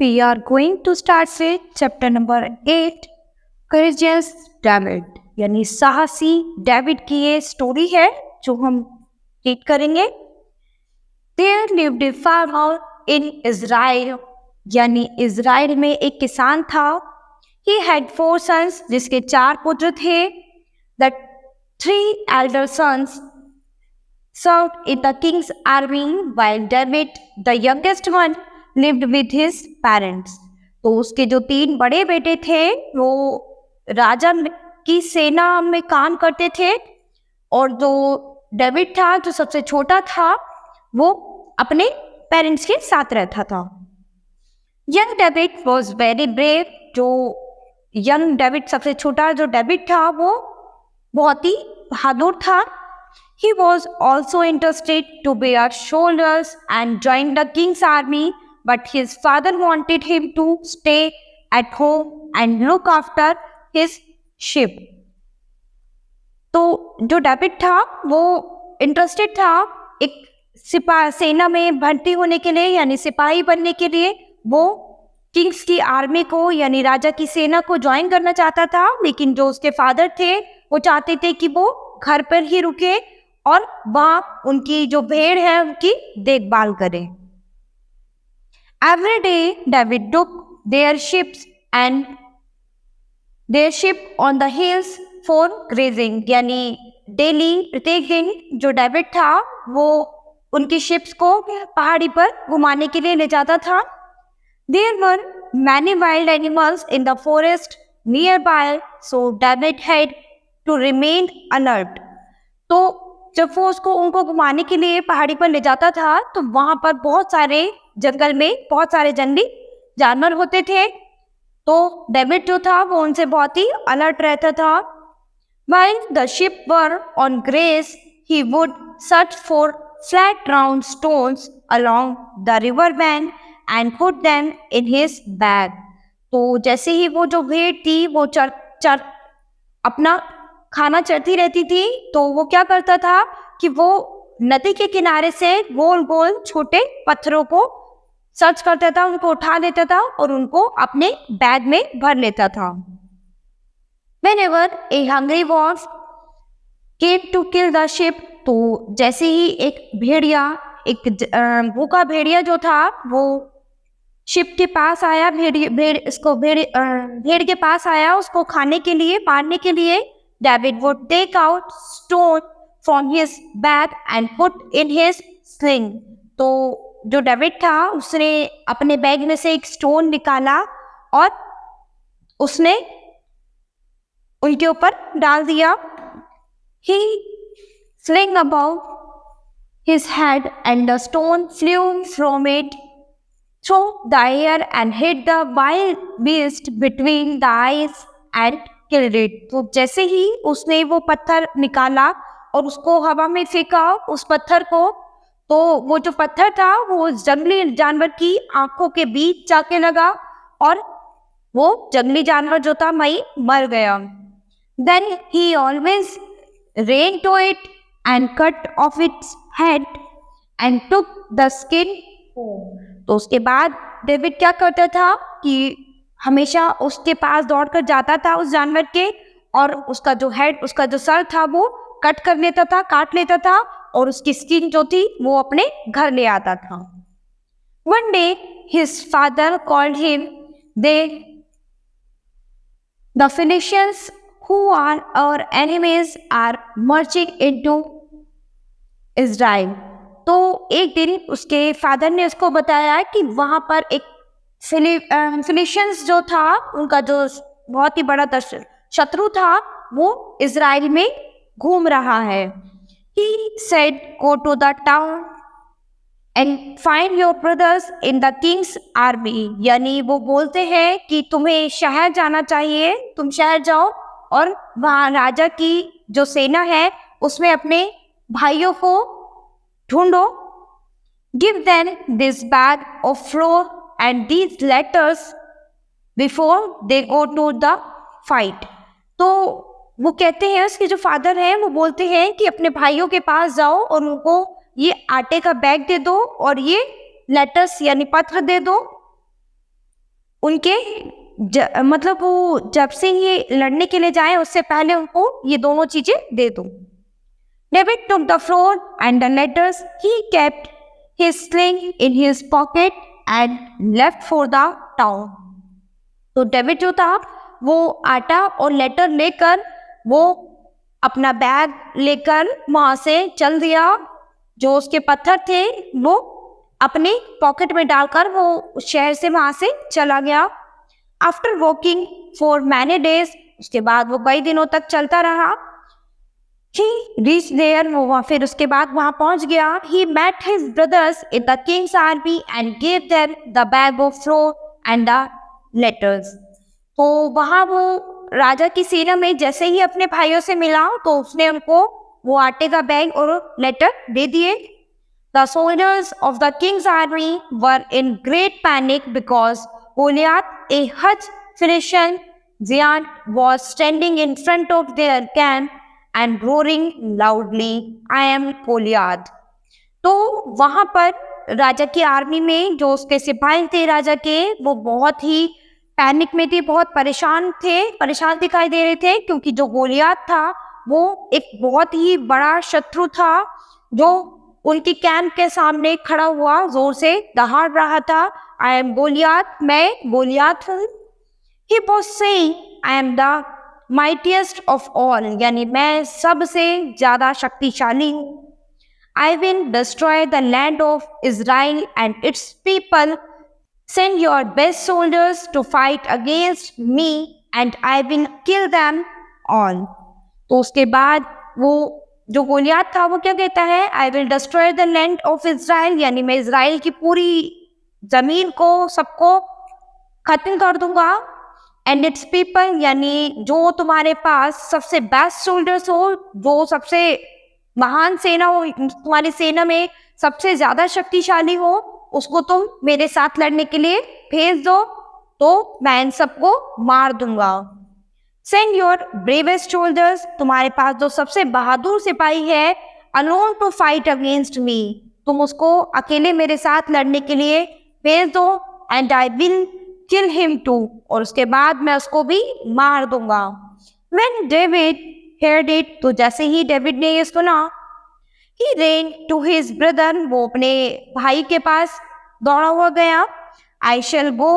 we are going to start with chapter number 8, courageous David, यानी साहसी David की ये स्टोरी है जो हम रीड करेंगे। There lived a farmer in Israel, यानी इज़राइल में एक किसान था। He had 4 sons, जिसके 4 पुत्र थे। The 3 elder sons served in the king's army, while David, the youngest one, lived with his parents. तो उसके जो 3 बड़े बेटे थे वो राजा की सेना में काम करते थे, और जो डेविड था जो सबसे छोटा था वो अपने पेरेंट्स के साथ रहता था। Young David was very brave, जो यंग डेविड सबसे छोटा जो डेविड था वो बहुत ही बहादुर था। He was also interested to bear soldiers and join the king's army, but his father wanted him to stay at home and look after his sheep. तो जो डेविड था वो इंटरेस्टेड था एक सेना में भर्ती होने के लिए, यानी सिपाही बनने के लिए। वो किंग्स की आर्मी को यानी राजा की सेना को ज्वाइन करना चाहता था, लेकिन जो उसके फादर थे वो चाहते थे कि वो घर पर ही रुके और वहाँ उनकी जो भेड़ है उनकी देखभाल करें। Every day David took their sheep on the hills for grazing, यानी डेली प्रत्येक दिन जो डेविड था वो उनकी शिप्स को पहाड़ी पर घुमाने के लिए ले जाता था। There were many wild animals in the forest nearby, so David had to remain alert. तो जब वो उनको घुमाने के लिए पहाड़ी पर ले जाता था तो वहां पर बहुत सारे जंगल में बहुत सारे जंगली जानवर होते थे, तो डेविड जो था वो उनसे बहुत ही अलर्ट रहता था। While the sheep were on graze, he would search for flat round stones along the river bank and put them in his bag. तो जैसे ही वो जो भेड़ थी वो अपना खाना चढ़ती रहती थी, तो वो क्या करता था कि वो नदी के किनारे से गोल गोल छोटे पत्थरों को सर्च करता था, उनको उठा लेता था और उनको अपने बैग में भर लेता था। Whenever a hungry wolf came to kill the sheep, तो जैसे ही एक भूखा भेड़िया जो था वो शिप के पास आया, भेड़ के पास आया उसको खाने के लिए, मारने के लिए, David would take out stone from his bag and put in his sling. तो जो डेविड था उसने अपने बैग में से एक स्टोन निकाला और उसने उनके ऊपर डाल दिया। He sling above his head and the stone flew from it through the air and hit the wild beast between the eyes and killed it. तो जैसे ही उसने वो पत्थर निकाला और उसको हवा में फेंका उस पत्थर को, तो वो जो पत्थर था वो जंगली जानवर की आंखों के बीच जाके लगा और वो जंगली जानवर जो था वहीं मर गया। Then he always ran to it and cut off its head and took the skin home. तो उसके बाद डेविड क्या करता था कि हमेशा उसके पास दौड़कर जाता था उस जानवर के, और उसका जो हेड, उसका जो सर था वो कट कर लेता था, काट लेता था, और उसकी स्किन जो थी वो अपने घर ले आता था। One day his father called him. The Philistines, who are our enemies, are marching into Israel. तो एक दिन उसके फादर ने उसको बताया कि वहां पर एक फिलिस्टियंस जो था उनका जो बहुत ही बड़ा शत्रु था वो इज़राइल में घूम रहा है। He said, go to the town and find your brothers in the king's army. यानी वो बोलते हैं कि तुम्हें शहर जाना चाहिए, तुम शहर जाओ और वहाँ राजा की जो सेना है उसमें अपने भाइयों को ढूंढो। Give them this bag of flour and these letters before they go to the fight. तो वो कहते हैं, उसके जो फादर हैं वो बोलते हैं कि अपने भाइयों के पास जाओ और उनको ये आटे का बैग दे दो और ये लेटर्स यानी पत्र दे दो, उनके मतलब वो जब से ये लड़ने के लिए जाए उससे पहले उनको ये दोनों चीजें दे दो। David took the floor and the letters. He kept his sling in his pocket and left for the town. तो डेविड जो था वो आटा और लेटर लेकर वो अपना बैग लेकर वहां से चल दिया। जो उसके पत्थर थे वो अपने पॉकेट में डालकर वो शहर से वहां से चला गया। After walking for many days, उसके बाद वो कई दिनों तक चलता रहा। He reached there, वो फिर उसके बाद वहां पहुंच गया। He met his brothers in the king's army and gave them the bag of flour and the letters. तो वहां वो राजा की सेना में जैसे ही अपने भाइयों से मिला तो उसने उनको वो आटे का बैग और लेटर दे दिए। The soldiers of the king's army were in great panic because Goliath, a huge Philistine giant, was standing in front of their camp and roaring loudly, I am Goliath. तो वहां पर राजा की army में जो उसके सिपाही थे राजा के, वो बहुत ही पैनिक में थे, बहुत परेशान दिखाई दे रहे थे, क्योंकि जो गोलियात था वो एक बहुत ही बड़ा शत्रु था जो उनकी कैंप के सामने खड़ा हुआ जोर से दहाड़ रहा था। आई एम गोलियात, मैं गोलियात हूँ। He was saying, I am the mightiest of all, यानी मैं सबसे ज्यादा शक्तिशाली हूँ। I will destroy the land of Israel and its people. Send your best soldiers to fight against me and I will kill them all. तो उसके बाद वो जो गोलियात था वो क्या कहता है, I will destroy the land of Israel, यानी मैं इज़राइल की पूरी जमीन को सबको खत्म कर दूंगा। एंड इट्स पीपल, यानी जो तुम्हारे पास सबसे बेस्ट सोल्जर्स हो, जो सबसे महान सेना हो, तुम्हारी सेना में सबसे ज्यादा शक्तिशाली हो, उसको तुम मेरे साथ लड़ने के लिए भेज दो, तो मैं इन सबको मार दूंगा। सेंड योर ब्रेवेस्ट सोल्जर्स, तुम्हारे पास जो सबसे बहादुर सिपाही है, alone to fight against me, तुम उसको अकेले मेरे साथ लड़ने के लिए भेज दो। And I will kill him too, और उसके बाद मैं उसको भी मार दूंगा। When David heard it, तो जैसे ही डेविड ने ये सुना, he ran to his brother, वो अपने भाई के पास दौड़ा हुआ गया। I shall go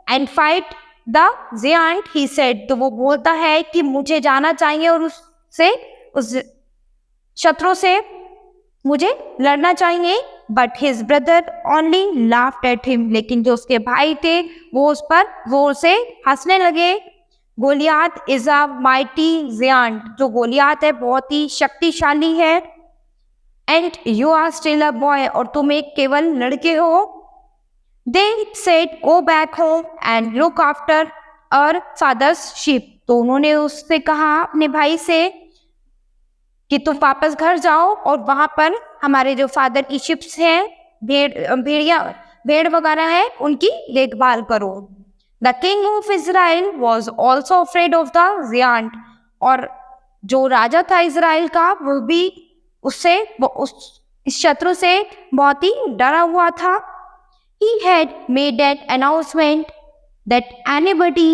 and fight the giant, he said, तो वो बोलता है कि मुझे जाना चाहिए और उस शत्रु से मुझे लड़ना चाहिए। But his brother only laughed at him, लेकिन जो उसके भाई थे वो उस पर जोर से हंसने लगे। Goliath is a mighty giant, जो गोलियात है बहुत ही शक्तिशाली है। And you are still a boy, और तुम एक केवल लड़के हो। They said go back home and look after our father's sheep, तो उन्होंने उससे कहा अपने भाई से कि तुम वापस घर जाओ और वहां पर हमारे जो फादर की शिप्स हैं, भेड़ वगैरह है, उनकी देखभाल करो। The king of Israel was also afraid of the giant, और जो राजा था इजराइल का वो भी इस शत्रु से बहुत ही डरा हुआ था। He had made an announcement that anybody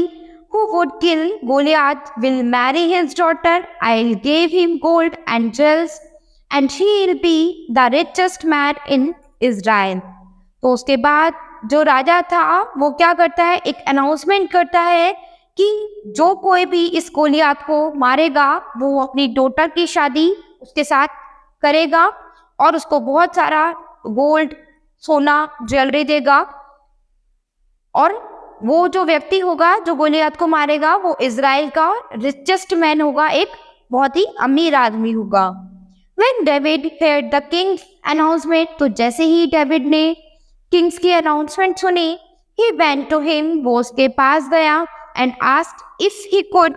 who would kill Goliath will marry his daughter. I'll give him gold and jewels, and he'll be the richest man in Israel. तो उसके बाद जो राजा था वो क्या करता है, एक अनाउंसमेंट करता है कि जो कोई भी इस गोलियात को मारेगा वो अपनी डॉटर की शादी उसके साथ करेगा और उसको बहुत सारा गोल्ड, सोना, ज्वेलरी देगा। और वो जो व्यक्ति होगा जो गोलियात को मारेगा वो इजराइल का रिचेस्ट मैन होगा, एक बहुत ही अमीर आदमी होगा। When David heard the king's announcement, तो जैसे ही डेविड ने किंग्स की अनाउंसमेंट सुनी, he went to him, वो उसके पास गया and asked if he could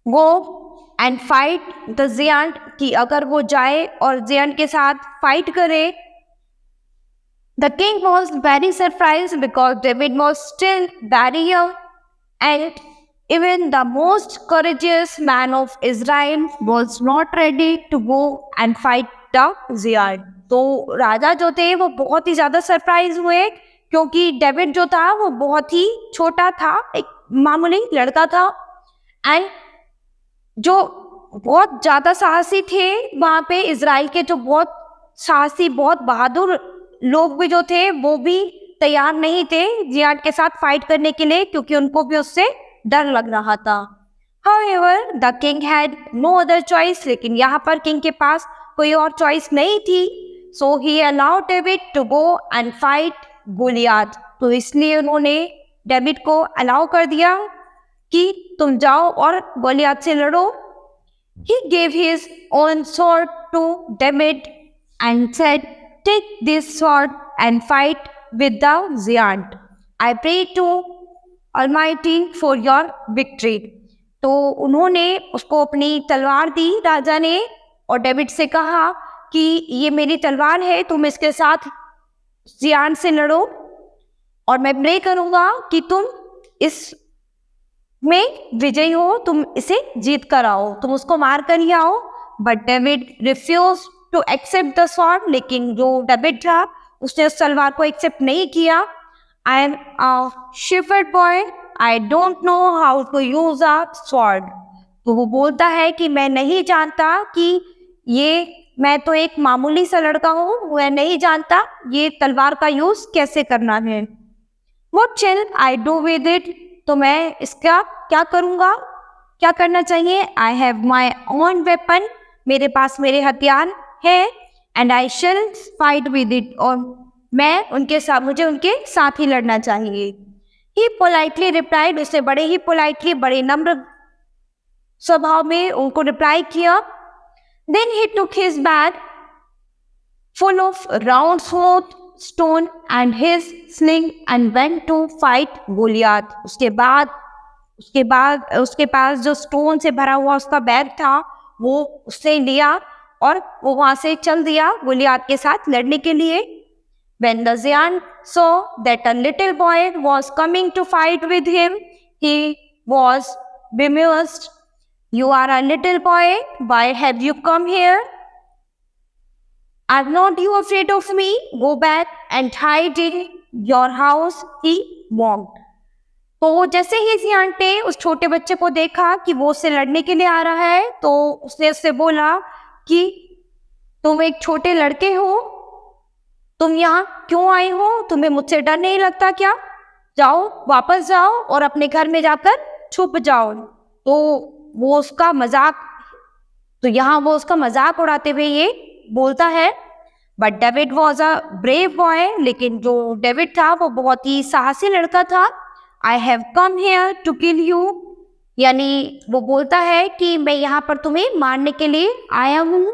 go and fight the giant, कि अगर वो जाए और जियांट के साथ फाइट करे। The king was very surprised because David was still very young and even the most courageous man of Israel was not ready to go and fight the giant. तो राजा जो थे वो बहुत ही ज्यादा सरप्राइज हुए क्योंकि डेविड जो था वो बहुत ही छोटा था, एक मामूली लड़का था। एंड जो बहुत ज्यादा साहसी थे वहां पे इजराइल के, जो बहुत साहसी बहुत बहादुर लोग भी जो थे वो भी तैयार नहीं थे जिहाद के साथ फाइट करने के लिए, क्योंकि उनको भी उससे डर लग रहा था। However, the king had no other choice, लेकिन यहाँ पर किंग के पास कोई और चॉइस नहीं थी। So he allowed David to go and fight Goliath. तो इसलिए उन्होंने डेविड को अलाउ कर दिया कि तुम जाओ और गोलियत से लड़ो। He gave his own sword to David and said, "Take this sword and fight with the giant. I pray to Almighty for your victory." तो उन्होंने उसको अपनी तलवार दी राजा ने, और डेविड से कहा कि ये मेरी तलवार है, तुम इसके साथ जियान से लड़ो, और मैं प्रे करूंगा कि तुम इस में विजयी हो, तुम इसे जीत कर आओ, तुम उसको मार कर ही आओ। But David refuse to accept the sword, लेकिन जो डेविड था उसने उस तलवार को एक्सेप्ट नहीं किया। I am a shepherd boy, I don't know how to use a sword. तो वो बोलता है कि मैं नहीं जानता कि मैं तो एक मामूली सा लड़का हूँ, मैं नहीं जानता ये तलवार का यूज कैसे करना है। What shall I do with it? तो मैं इसका क्या करूँगा, क्या करना चाहिए। I have my own weapon, मेरे पास मेरे हथियार है, and I shall fight with it, और मैं उनके साथ, मुझे उनके साथ ही लड़ना चाहिए। He politely replied, उसने बड़े ही पोलाइटली, बड़े नम्र स्वभाव में उनको रिप्लाई किया। Then he took his bag full of round smooth stone and his sling and went to fight Goliath. उसके बाद उसके पास जो स्टोन से भरा हुआ उसका बैग था वो उसने लिया और वो वहां से चल दिया गोलियात के साथ लड़ने के लिए। When the giant saw that a little boy was coming to fight with him, he was bemused. "You are a little boy, why have you come here? Are not you afraid of me? Go back and hide in your house," he mocked. तो जैसे ही giant ने उस छोटे बच्चे को देखा कि वो उससे लड़ने के लिए आ रहा है, तो उसने उससे बोला कि तुम एक छोटे लड़के हो, तुम यहाँ क्यों आए हो, तुम्हें मुझसे डर नहीं लगता क्या? जाओ, वापस जाओ और अपने घर में जाकर छुप जाओ। तो वो उसका मजाक उड़ाते हुए ये बोलता है। But David was a brave boy, लेकिन जो डेविड था वो बहुत ही साहसी लड़का था। I have come here to kill you, यानी वो बोलता है कि मैं यहाँ पर तुम्हें मारने के लिए आया हूँ।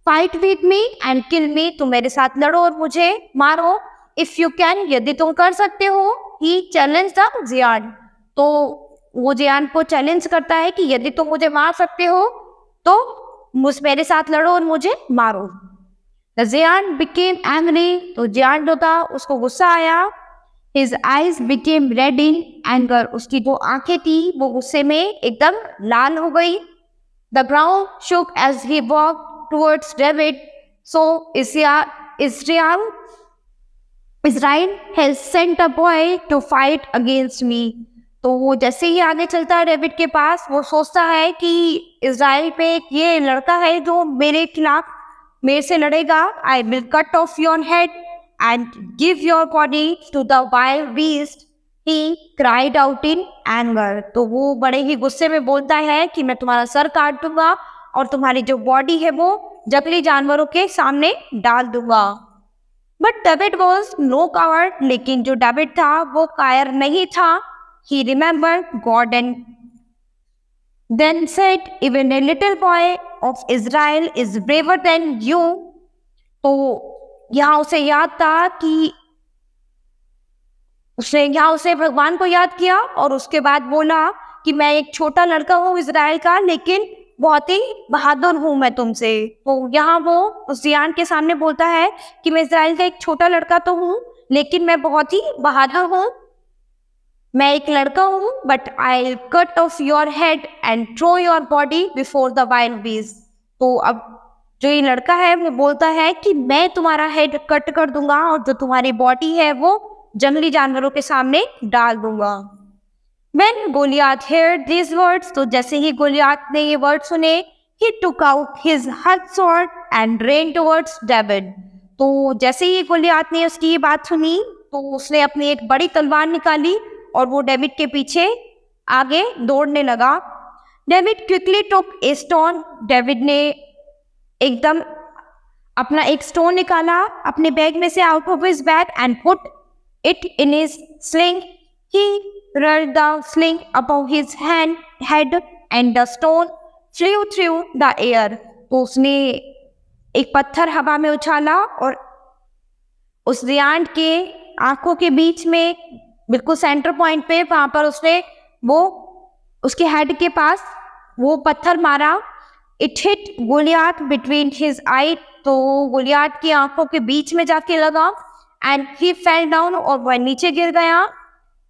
Fight with me and kill me, तुम मेरे साथ लड़ो और मुझे मारो। इफ यू कैन, यदि तुम कर सकते हो। ही चैलेंज द जियांट, तो वो जियांट को चैलेंज करता है कि यदि तुम मुझे मार सकते हो तो मेरे साथ लड़ो और मुझे मारो। The giant became angry, तो जियांट जो था उसको गुस्सा आया। His eyes became red in anger, उसकी जो आंखें थी वो गुस्से में एकदम लाल हो गई। The ground shook as he walked towards David. So Israel has sent a boy to fight against me. तो वो जैसे ही आगे चलता है डेविड के पास, वो सोचता है कि इज़राइल पे एक ये लड़का है जो मेरे खिलाफ मेरे से लड़ेगा। I will cut off your head and give your body to the wild beast, he cried out in anger. तो वो बड़े ही गुस्से में बोलता है कि मैं तुम्हारा सर काट दूंगा और तुम्हारी जो बॉडी है वो जंगली जानवरों के सामने डाल दूंगा। But David was no coward, लेकिन जो डेविड था वो कायर नहीं था। He remembered God and then said, "Even a little boy of Israel is braver than you." तो यहाँ उसे याद था कि उसने भगवान को याद किया और उसके बाद बोला कि मैं एक छोटा लड़का हूँ इज़राइल का, लेकिन बहुत ही बहादुर हूँ मैं तुमसे। तो यहाँ वो उस जियांट के सामने बोलता है कि मैं इज़राइल का एक छोटा लड़का तो हूँ, लेकिन मैं बहुत ही बहादुर हूँ, मैं एक लड़का हूँ। But I cut off your head and throw your body before the wild beast. तो अब जो ये लड़का है वो बोलता है कि मैं तुम्हारा हेड कट कर दूंगा और जो तुम्हारी बॉडी है वो जंगली जानवरों के सामने डाल दूंगा। When Goliath heard these words, तो जैसे ही गोलियात ने ये वर्ड सुने, he took out his hot sword and ran towards David. तो जैसे ही गोलियात ने उसकी ये बात सुनी, तो उसने अपनी एक बड़ी तलवार निकाली और वो डेविड के पीछे आगे दौड़ने लगा। David quickly took a stone, David ने एकदम अपना एक स्टोन निकाला अपने बैग में से, out of his bag, and put it in his sling. He rolled the sling above his head and the stone flew through the air. तो उसने एक पत्थर हवा में उछाला और उस जियांट के आंखों के बीच में बिल्कुल सेंटर पॉइंट पे, वहां पर उसने वो उसके हेड के पास वो पत्थर मारा। It hit Goliath between his eye, तो गोलियात की आंखों के बीच में जाके लगा। एंड ही फेल डाउन, और वह नीचे गिर गया।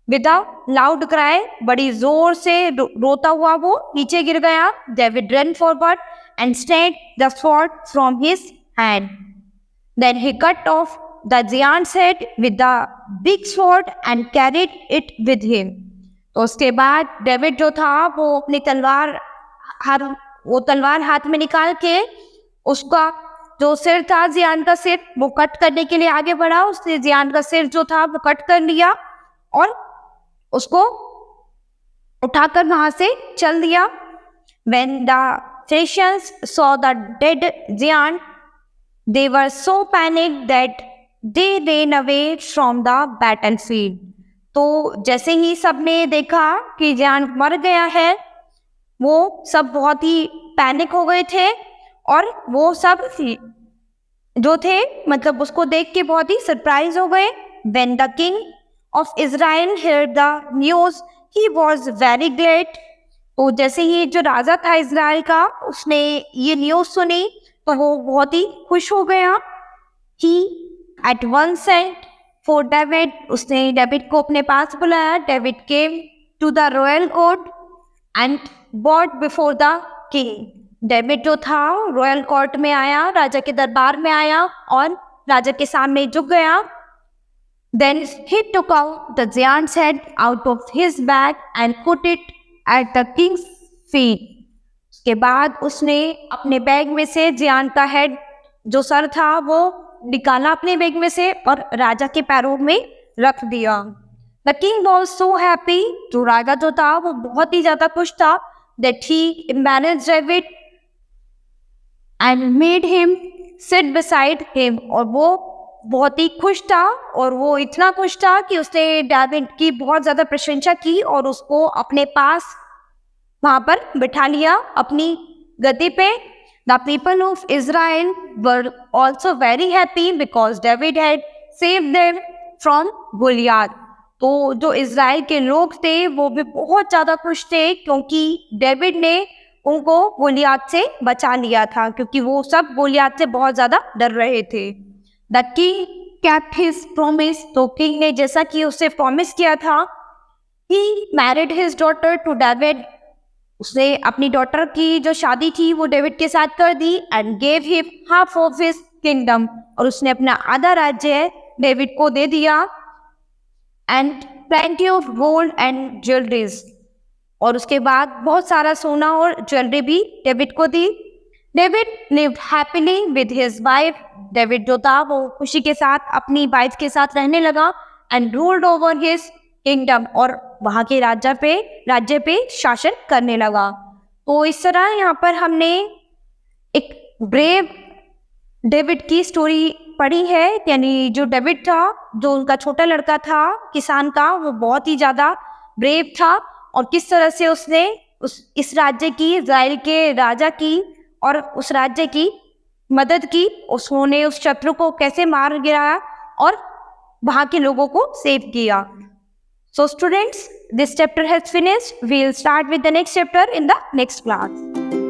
विद अ लाउड क्राई, बड़ी जोर से रोता हुआ वो नीचे गिर गया। David run forward and snatched the sword from his hand. Then he cut off the giant's head with the big sword and carried it with him. तो उसके बाद डेविड जो था वो अपनी तलवार हाथ में निकाल के उसका जो सिर था, जियान का सिर, वो कट करने के लिए आगे बढ़ा। उसने जियान का सिर जो था वो कट कर लिया और उसको उठाकर वहां से चल दिया। When the Thracians saw the dead giant, they were so panicked that they ran away from the battlefield. तो जैसे ही सबने देखा कि जियांट मर गया है, वो सब बहुत ही पैनिक हो गए थे और वो सब जो थे मतलब उसको देख के बहुत ही सरप्राइज हो गए। When the king of Israel heard the news, he was very glad. तो जैसे ही जो राजा था इज़राइल का, उसने ये न्यूज़ सुनी तो वो बहुत ही खुश हो गया। He at once sent for David, उसने डेविड को अपने पास बुलाया। David came to the royal court and bowed before the king. David जो था रॉयल कोर्ट में आया, राजा के दरबार में आया और राजा के सामने झुक गया। Then he took out the giant's head out of his bag and put it at the king's feet. उसके बाद उसने अपने बैग में से जियांट का हेड जो सर था वो निकाला अपने बैग में से और राजा के पैरों में रख दिया। The king was so happy, जो राजा जो था वो बहुत ही ज्यादा खुश था, that he embarrassed David and made him sit beside him. और वो बहुत ही खुश था और वो इतना खुश था कि उसने डेविड की बहुत ज़्यादा प्रशंसा की और उसको अपने पास वहाँ पर बिठा लिया अपनी गद्दी पे। The people of Israel were also very happy because David had saved them from Goliath. तो जो इज़राइल के लोग थे वो भी बहुत ज़्यादा खुश थे क्योंकि डेविड ने उनको गोलियात से बचा लिया था, क्योंकि वो सब गोलियात से बहुत ज़्यादा डर रहे थे। The king kept his promise, तो किंग ने जैसा कि उससे प्रॉमिस किया था, he married his daughter to David, उसने अपनी डॉटर की जो शादी थी वो डेविड के साथ कर दी। and gave him half of his kingdom, और उसने अपना आधा राज्य डेविड को दे दिया। and plenty of gold and jewelries, और उसके बाद बहुत सारा सोना और ज्वेलरी भी डेविड को दी। David lived happily with his wife, David जो था वो खुशी के साथ अपनी वाइफ के साथ रहने लगा। and ruled over his kingdom, और वहाँ के राज्य पे शासन करने लगा। तो इस तरह यहाँ पर हमने एक ब्रेव डेविड की स्टोरी पढ़ी है, यानी जो डेविड था, जो उनका छोटा लड़का था किसान का, वो बहुत ही ज़्यादा ब्रेव था और किस तरह से उसने इस राज्य की, इज़राइल के राजा की और उस राज्य की मदद की। उसने उस शत्रु को कैसे मार गिराया और वहाँ के लोगों को सेव किया। So students, this chapter has finished. We'll start with the next chapter in the next class.